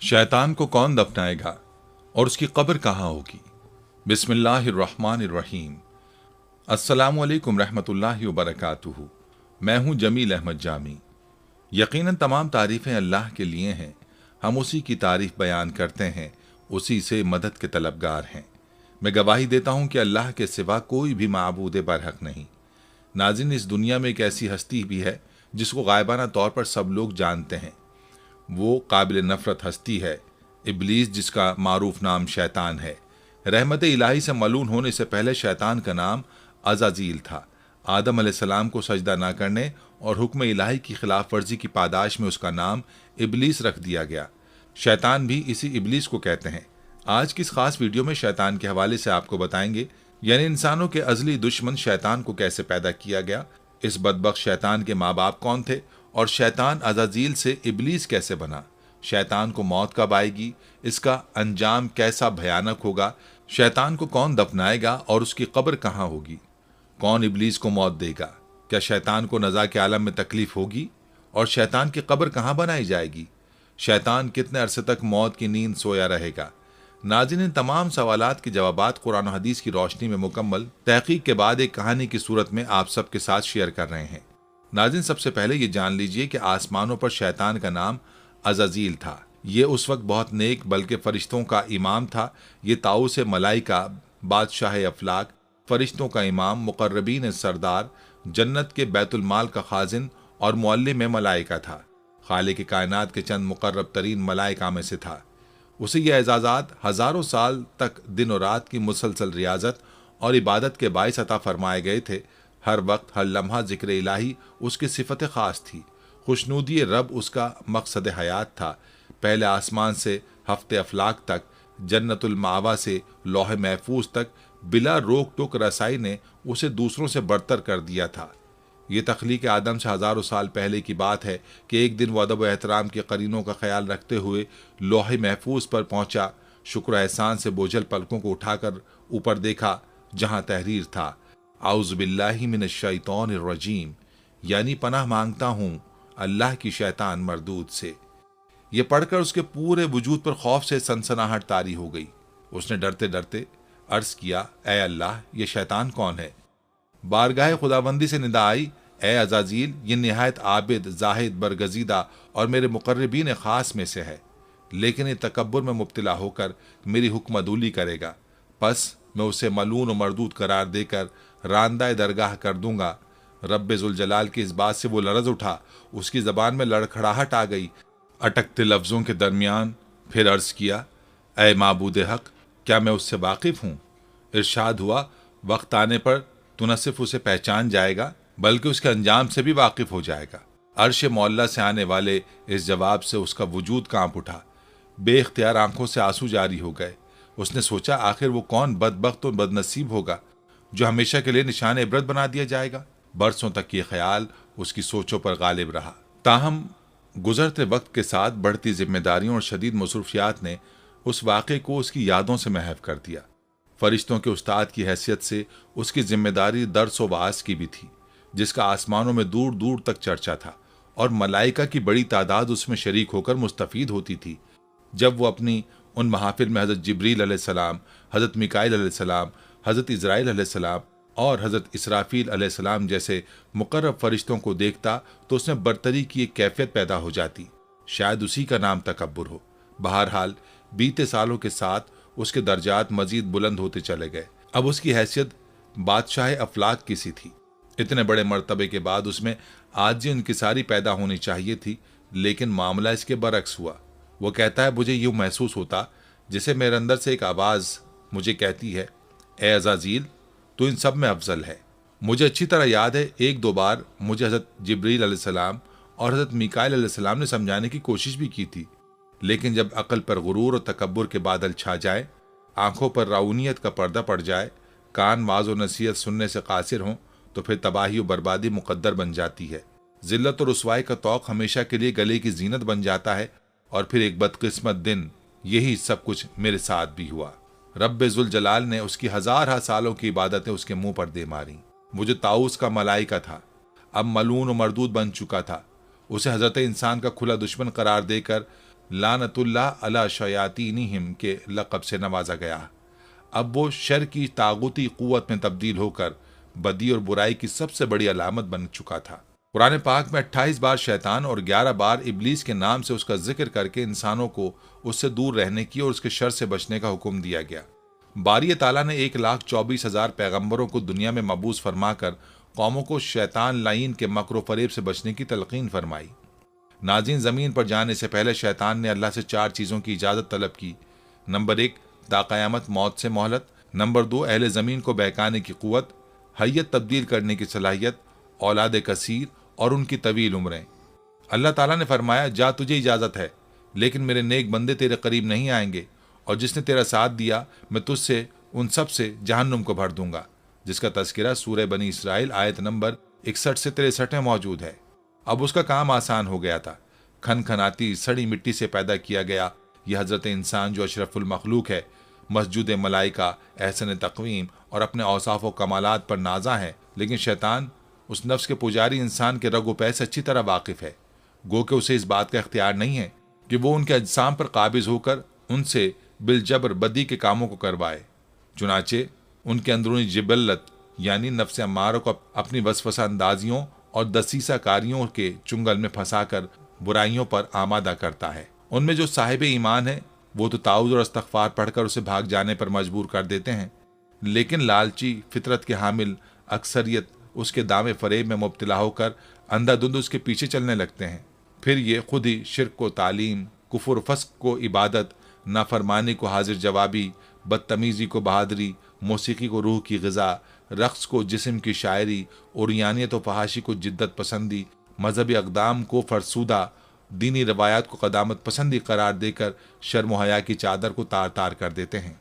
शैतान को कौन दफनाएगा और उसकी कब्र कहाँ होगी। बिस्मिल्लाहिर्रहमानिर्रहीम। अस्सलामु अलैकुम रहमतुल्लाहि व बरकातुहू। मैं हूँ जमील अहमद जामी। यकीनन तमाम तारीफ़ें अल्लाह के लिए हैं। हम उसी की तारीफ़ बयान करते हैं, उसी से मदद के तलबगार हैं। मैं गवाही देता हूँ कि अल्लाह के सिवा कोई भी माबूद बरहक नहीं। नाज़रीन, इस दुनिया में एक ऐसी हस्ती भी है जिसको गायबाना तौर पर सब लोग जानते हैं। वो काबिल नफ़रत हस्ती है इब्लीस, जिसका मारूफ नाम शैतान है। रहमत इलाही से मलून होने से पहले शैतान का नाम अज़ाज़ील था। आदम अलैहिस्सलाम को सजदा ना करने और हुक्म इलाही की खिलाफ वर्जी की पादाश में उसका नाम इब्लीस रख दिया गया। शैतान भी इसी इब्लीस को कहते हैं। आज की इस खास वीडियो में शैतान के हवाले से आपको बताएंगे, यानी इंसानों के अजली दुश्मन शैतान को कैसे पैदा किया गया, इस बदबख्त शैतान के माँ बाप कौन थे, और शैतान अज़ाज़ील से इब्लीस कैसे बना। शैतान को मौत कब आएगी, इसका अंजाम कैसा भयानक होगा, शैतान को कौन दफनाएगा और उसकी कब्र कहाँ होगी, कौन इब्लीस को मौत देगा, क्या शैतान को नज़ा के आलम में तकलीफ होगी, और शैतान की कब्र कहाँ बनाई जाएगी, शैतान कितने अरसे तक मौत की नींद सोया रहेगा। नाज़रीन, इन तमाम सवालात के जवाबात कुरान और हदीस की रोशनी में मुकम्मल तहकीक के बाद एक कहानी की सूरत में आप सबके साथ शेयर कर रहे हैं। नाज़रीन, सबसे पहले ये जान लीजिए कि आसमानों पर शैतान का नाम अज़ाज़ील था। ये उस वक्त बहुत नेक बल्कि फरिश्तों का इमाम था। ये ताऊस मलाइका, बादशाह अफलाक, फरिश्तों का इमाम, मुक़र्रबीन सरदार, जन्नत के बैतुल माल का खाजिन और मुअल्लिम मलाइका था। खालिक कायनात के चंद मुक़र्रब तरीन मलाइका में से था। उसे ये एजाज़ात हज़ारों साल तक दिन और रात की मुसलसल रियाजत और इबादत के बाइस अता फरमाए गए थे। हर वक्त हर लम्हा ज़िक्र इलाही उसकी सिफत ख़ास थी। खुशनूदी रब उसका मकसद हयात था। पहले आसमान से हफ्ते अफलाक तक, जन्नतुल मावा से लौह महफूज तक बिला रोक टोक रसाई ने उसे दूसरों से बरतर कर दिया था। ये तख्लीक आदम से हज़ारों साल पहले की बात है कि एक दिन वो अदब व एहतराम के करीनों का ख्याल रखते हुए लौह महफूज पर पहुंचा। शुक्र एहसान से बोझल पलकों को उठाकर ऊपर देखा, जहां तहरीर था, आउज़ु बिल्लाहि मिनश शैतानिर रजीम, यानी पनाह मांगता हूँ अल्लाह की शैतान मरदूद से। ये पढ़कर उसके पूरे वजूद पर खौफ से सनसनाहट तारी हो गई। उसने डरते डरते अर्ज किया, ए अल्लाह, ये शैतान कौन है। बारगाह खुदाबंदी से निदा आई, ए अज़ाज़ील, ये निहायत आबिद, जाहिद, बरगजीदा और मेरे मुक़र्रबीन ख़ास में से है, लेकिन ये तकब्बुर में मुब्तला होकर मेरी हुक्मदूली करेगा। बस मैं उसे मलून और मरदूद करार देकर रांदा दरगाह कर दूंगा। रब्बे ज़ुल जलाल की इस बात से वो लरज़ उठा, उसकी ज़बान में लड़खड़ाहट आ गई। अटकते लफ्ज़ों के दरमियान फिर अर्ज़ किया, ए माबूद हक़, क्या मैं उससे वाकिफ़ हूँ। इरशाद हुआ, वक्त आने पर तू न सिर्फ उसे पहचान जाएगा बल्कि उसके अंजाम से भी वाकिफ़ हो जाएगा। अर्श मौला से आने वाले इस जवाब से उसका वजूद कांप उठा। बेख्तियार आंखों से आंसू जारी हो गए। उसने सोचा, आखिर वो कौन बदबख्त और बदनसीब होगा जो हमेशा के लिए निशान इबरत बना दिया जाएगा। बरसों तक ये ख्याल उसकी सोचों पर गालिब रहा। ताहम गुजरते वक्त के साथ बढ़ती जिम्मेदारियों और शदीद मसरूफियात ने उस वाक़े को उसकी यादों से महव कर दिया। फरिश्तों के उस्ताद की हैसियत से उसकी जिम्मेदारी दर्स व वास की भी थी, जिसका आसमानों में दूर दूर तक चर्चा था और मलाइका की बड़ी तादाद उसमें शरीक होकर मुस्तफ़ीद होती थी। जब वो अपनी उन महाफिल में हज़रत जिब्रील अलैहिस्सलाम, हज़रत मिकाईल अलैहिस्सलाम, हज़रत इज़राइल अलैहिस्सलाम और हज़रत इसराफील अलैहिस्सलाम जैसे मुक़र्रब फरिश्तों को देखता तो उसमें बरतरी की एक कैफियत पैदा हो जाती। शायद उसी का नाम तकब्बुर हो। बहरहाल बीते सालों के साथ उसके दर्जात मजीद बुलंद होते चले गए। अब उसकी हैसियत बादशाह अफलाक की सी थी। इतने बड़े मर्तबे के बाद उसमें आजिज़ इंकिसारी पैदा होनी चाहिए थी, लेकिन मामला इसके बरक्स हुआ। वो कहता है, मुझे यूँ महसूस होता जैसे मेरे अंदर से एक आवाज़ मुझे कहती है, ए अज़ाज़ील, तो इन सब में अफजल है। मुझे अच्छी तरह याद है, एक दो बार मुझे हज़रत जिब्रील अलैहिस्सलाम और हज़रत मिकाईल अलैहिस्सलाम ने समझाने की कोशिश भी की थी, लेकिन जब अक्ल पर गुरूर और तकब्बुर के बादल छा जाए, आंखों पर राउनियत का पर्दा पड़ जाए, कान वाज़ और नसीहत सुनने से कासिर हों, तो फिर तबाही और बर्बादी मुकद्दर बन जाती है। ज़िल्लत और रुसवाई का तौक हमेशा के लिए गले की जीनत बन जाता है। और फिर एक बदकिस्मत दिन यही सब कुछ मेरे साथ भी हुआ। रब्बे ज़ुल जलाल ने उसकी हज़ार सालों की इबादतें उसके मुंह पर दे मारी। वो जो ताऊस का मलाइका था, अब मलून और मरदूद बन चुका था। उसे हज़रत इंसान का खुला दुश्मन करार देकर लानतुल्लाह अला शयातीनिहिम के लक़ब से नवाजा गया। अब वो शर की तागुती क़ुव्वत में तब्दील होकर बदी और बुराई की सबसे बड़ी अलामत बन चुका था। कुरान पाक में 28 बार शैतान और 11 बार इब्लीस के नाम से उसका जिक्र करके इंसानों को उससे दूर रहने की और उसके शर से बचने का हुक्म दिया गया। बारी ताला ने 1,24,000 पैगंबरों को दुनिया में मबूस फरमाकर कौमों को शैतान लाइन के मकर फरेब से बचने की तलकीन फरमाई। नाज़रीन, ज़मीन पर जाने से पहले शैतान ने अल्लाह से 4 चीज़ों की इजाज़त तलब की। नंबर 1, ताक़यामत मौत से मोहलत। नंबर 2, अहले ज़मीन को बहकाने की क़ुव्वत, हैयत तब्दील करने की सलाहियत, औलाद कसीर और उनकी तवील उम्रें। अल्लाह ताला ने फरमाया, जा तुझे इजाज़त है, लेकिन मेरे नेक बंदे तेरे करीब नहीं आएंगे, और जिसने तेरा साथ दिया मैं तुझसे उन सब से जहन्नुम को भर दूंगा, जिसका तज़किरा सूरह बनी इसराइल आयत नंबर 61 से 63 में मौजूद है। अब उसका काम आसान हो गया था। खनखनाती सड़ी मिट्टी से पैदा किया गया यह हज़रत इंसान जो अशरफुल मखलूक है, मस्जूद मलाइका, एहसन तक़वीम और अपने औसाफ व कमालात पर नाजा है, लेकिन शैतान उस नफ्स के पुजारी इंसान के रगो पै से अच्छी तरह वाकिफ़ है। गो कि उसे इस बात का इख्तियार नहीं है कि वो उनके अजसाम पर काबिज होकर उनसे बिलजबर बदी के कामों को करवाए। चुनाचे उनके अंदरूनी जिबल्लत यानी नफ्स अम्मारा को अपनी वसवसा अंदाजियों और दसीसा कारियों के चुंगल में फंसाकर बुराइयों पर आमादा करता है। उनमें जो साहिब ईमान है वो तो ताउज़ और इस्तग़फ़ार पढ़कर उसे भाग जाने पर मजबूर कर देते हैं, लेकिन लालची फितरत के हामिल अक्सरियत उसके दामे फरेब में मुब्तला होकर अंधाधुंध उसके पीछे चलने लगते हैं। फिर ये खुद ही शिर्क को तालीम, कुफर फस्क को इबादत, नाफरमानी को हाजिर जवाबी, बदतमीज़ी को बहादुरी, मौसीकी को रूह की ग़िज़ा, रक़्स को जिस्म की शायरी, उरियानियत व फहाशी को जिद्दत पसंदी, मजहबी अक़दाम को फरसूदा, दीनी रवायात को क़दामत पसंदी करार देकर शर्म व हया की चादर को तार तार कर देते हैं।